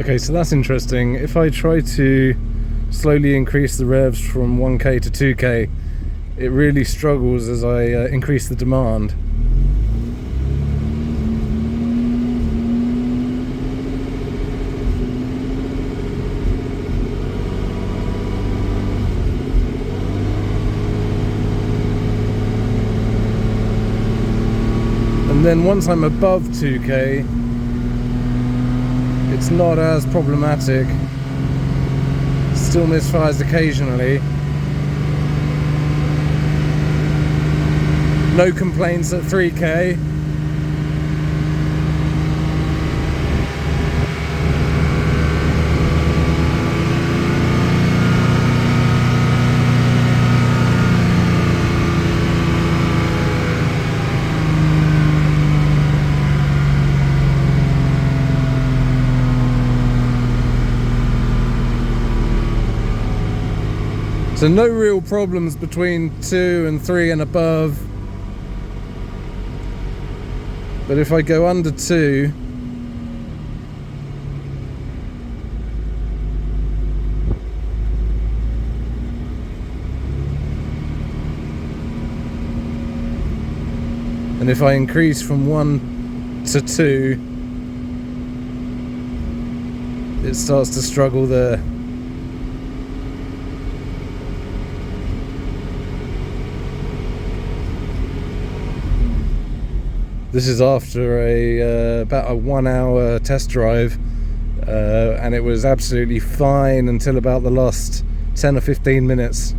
Okay, so that's interesting. If I try to slowly increase the revs from 1k to 2k, it really struggles as I increase the demand. And then once I'm above 2k, it's not as problematic. Still misfires occasionally. No complaints at 3k. So no real problems between 2 and 3 and above. But if I go under 2, and if I increase from 1 to 2, it starts to struggle there. This is after about a 1 hour test drive, and it was absolutely fine until about the last 10 or 15 minutes.